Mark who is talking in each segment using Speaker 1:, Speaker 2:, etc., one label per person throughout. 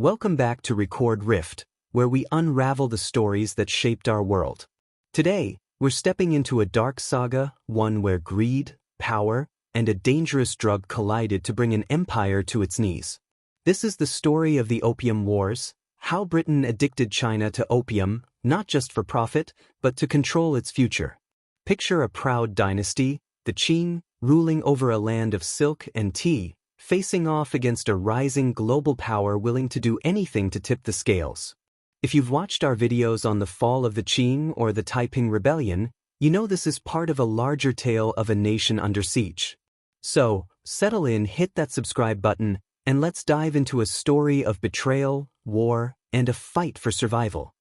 Speaker 1: Welcome back to Record Rift, where we unravel the stories that shaped our world. Today, we're stepping into a dark saga, one where greed, power, and a dangerous drug collided to bring an empire to its knees. This is the story of the Opium Wars, how Britain addicted China to opium, not just for profit, but to control its future. Picture a proud dynasty, the Qing, ruling over a land of silk and tea, facing off against a rising global power willing to do anything to tip the scales. If you've watched our videos on the fall of the Qing or the Taiping Rebellion, you know this is part of a larger tale of a nation under siege. So, settle in, hit that subscribe button, and let's dive into a story of betrayal, war, and a fight for survival.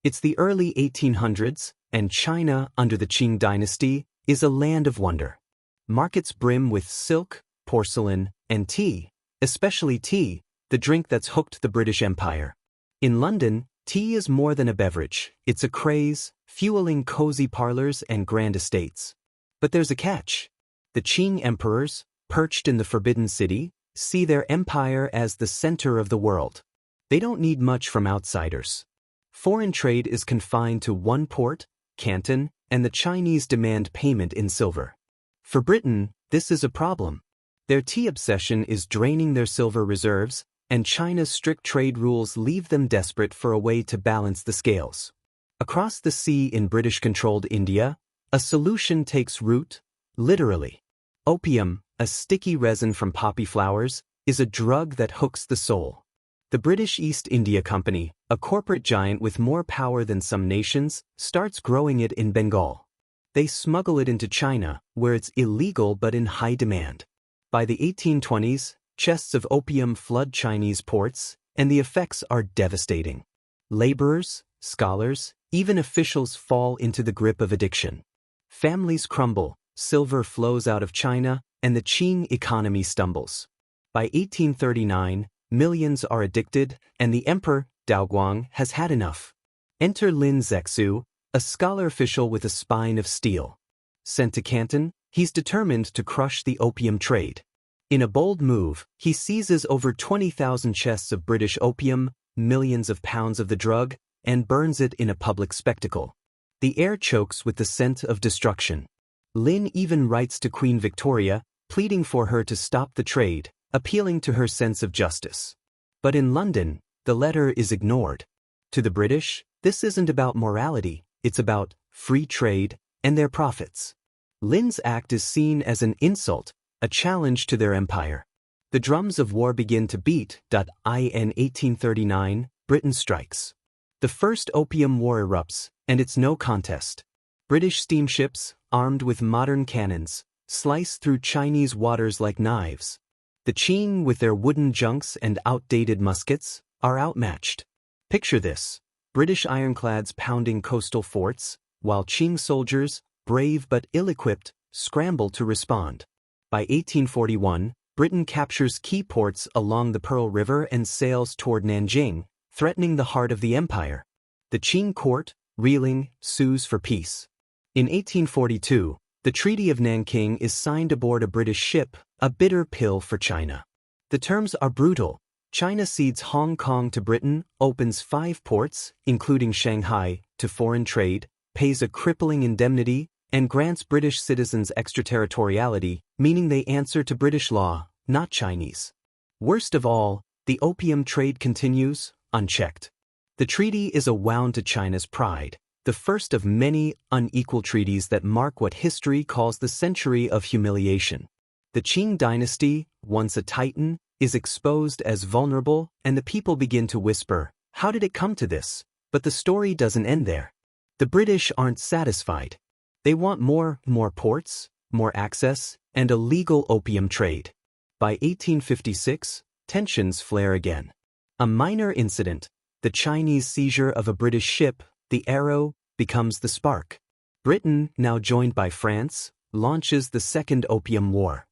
Speaker 1: It's the early 1800s, and China, under the Qing dynasty, is a land of wonder. Markets brim with silk, porcelain, and tea, especially tea, the drink that's hooked the British Empire. In London, tea is more than a beverage, it's a craze, fueling cozy parlors and grand estates. But there's a catch. The Qing emperors, perched in the Forbidden City, see their empire as the center of the world. They don't need much from outsiders. Foreign trade is confined to one port, Canton, and the Chinese demand payment in silver. For Britain, this is a problem. Their tea obsession is draining their silver reserves, and China's strict trade rules leave them desperate for a way to balance the scales. Across the sea in British-controlled India, a solution takes root, literally. Opium, a sticky resin from poppy flowers, is a drug that hooks the soul. The British East India Company, a corporate giant with more power than some nations, starts growing it in Bengal. They smuggle it into China, where it's illegal but in high demand. By the 1820s, chests of opium flood Chinese ports, and the effects are devastating. Laborers, scholars, even officials fall into the grip of addiction. Families crumble, silver flows out of China, and the Qing economy stumbles. By 1839, millions are addicted, and the emperor, Daoguang, has had enough. Enter Lin Zexu, a scholar official with a spine of steel. Sent to Canton, he's determined to crush the opium trade. In a bold move, he seizes over 20,000 chests of British opium, millions of pounds of the drug, and burns it in a public spectacle. The air chokes with the scent of destruction. Lin even writes to Queen Victoria, pleading for her to stop the trade, appealing to her sense of justice. But in London, the letter is ignored. To the British, this isn't about morality, it's about free trade and their profits. Lin's act is seen as an insult, a challenge to their empire. The drums of war begin to beat. In 1839, Britain strikes. The First Opium War erupts, and it's no contest. British steamships, armed with modern cannons, slice through Chinese waters like knives. The Qing, with their wooden junks and outdated muskets, are outmatched. Picture this: British ironclads pounding coastal forts, while Qing soldiers, brave but ill-equipped, scramble to respond. By 1841, Britain captures key ports along the Pearl River and sails toward Nanjing, threatening the heart of the empire. The Qing court, reeling, sues for peace. In 1842, the Treaty of Nanking is signed aboard a British ship, a bitter pill for China. The terms are brutal. China cedes Hong Kong to Britain, opens 5 ports, including Shanghai, to foreign trade, pays a crippling indemnity, and grants British citizens extraterritoriality, meaning they answer to British law, not Chinese. Worst of all, the opium trade continues, unchecked. The treaty is a wound to China's pride, the first of many unequal treaties that mark what history calls the century of humiliation. The Qing dynasty, once a titan, is exposed as vulnerable, and the people begin to whisper, "How did it come to this?" But the story doesn't end there. The British aren't satisfied. They want more ports, more access, and a legal opium trade. By 1856, tensions flare again. A minor incident, the Chinese seizure of a British ship, the Arrow, becomes the spark. Britain, now joined by France, launches the Second Opium War.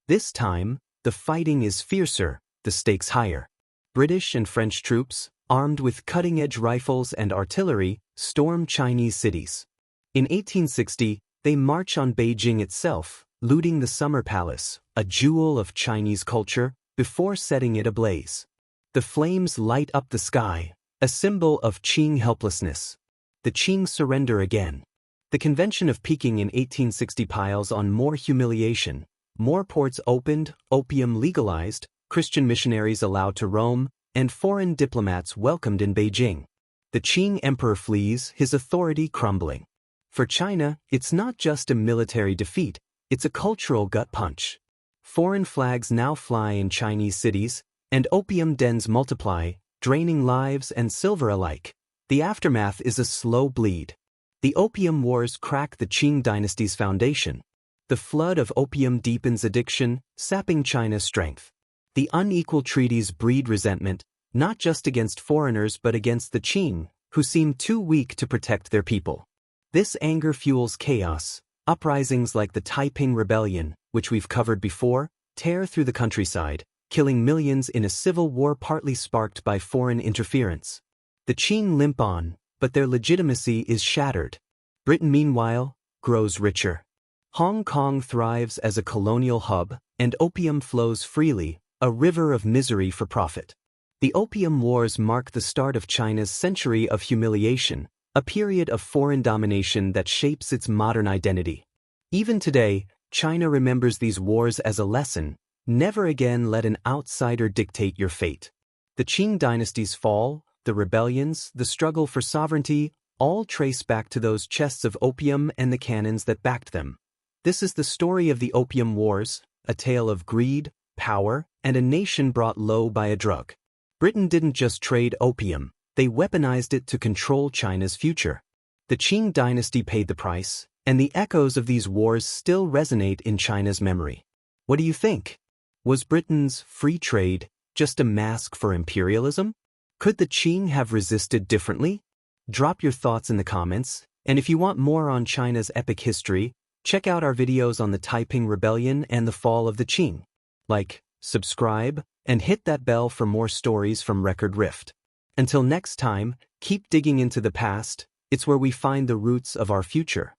Speaker 1: This time, the fighting is fiercer, the stakes higher. British and French troops, armed with cutting-edge rifles and artillery, storm Chinese cities. In 1860, they march on Beijing itself, looting the Summer Palace, a jewel of Chinese culture, before setting it ablaze. The flames light up the sky, a symbol of Qing helplessness. The Qing surrender again. The Convention of Peking in 1860 piles on more humiliation. More ports opened, opium legalized, Christian missionaries allowed to roam, and foreign diplomats welcomed in Beijing. The Qing Emperor flees, his authority crumbling. For China, it's not just a military defeat, it's a cultural gut punch. Foreign flags now fly in Chinese cities, and opium dens multiply, draining lives and silver alike. The aftermath is a slow bleed. The Opium Wars crack the Qing dynasty's foundation. The flood of opium deepens addiction, sapping China's strength. The unequal treaties breed resentment, not just against foreigners but against the Qing, who seem too weak to protect their people. This anger fuels chaos. Uprisings like the Taiping Rebellion, which we've covered before, tear through the countryside, killing millions in a civil war partly sparked by foreign interference. The Qing limp on, but their legitimacy is shattered. Britain, meanwhile, grows richer. Hong Kong thrives as a colonial hub, and opium flows freely, a river of misery for profit. The Opium Wars mark the start of China's century of humiliation, a period of foreign domination that shapes its modern identity. Even today, China remembers these wars as a lesson. Never again let an outsider dictate your fate. The Qing dynasty's fall, the rebellions, the struggle for sovereignty, all trace back to those chests of opium and the cannons that backed them. This is the story of the Opium Wars, a tale of greed, power, and a nation brought low by a drug. Britain didn't just trade opium, they weaponized it to control China's future. The Qing dynasty paid the price, and the echoes of these wars still resonate in China's memory. What do you think? Was Britain's free trade just a mask for imperialism? Could the Qing have resisted differently? Drop your thoughts in the comments, and if you want more on China's epic history, check out our videos on the Taiping Rebellion and the fall of the Qing. Like, subscribe, and hit that bell for more stories from Record Rift. Until next time, keep digging into the past, it's where we find the roots of our future.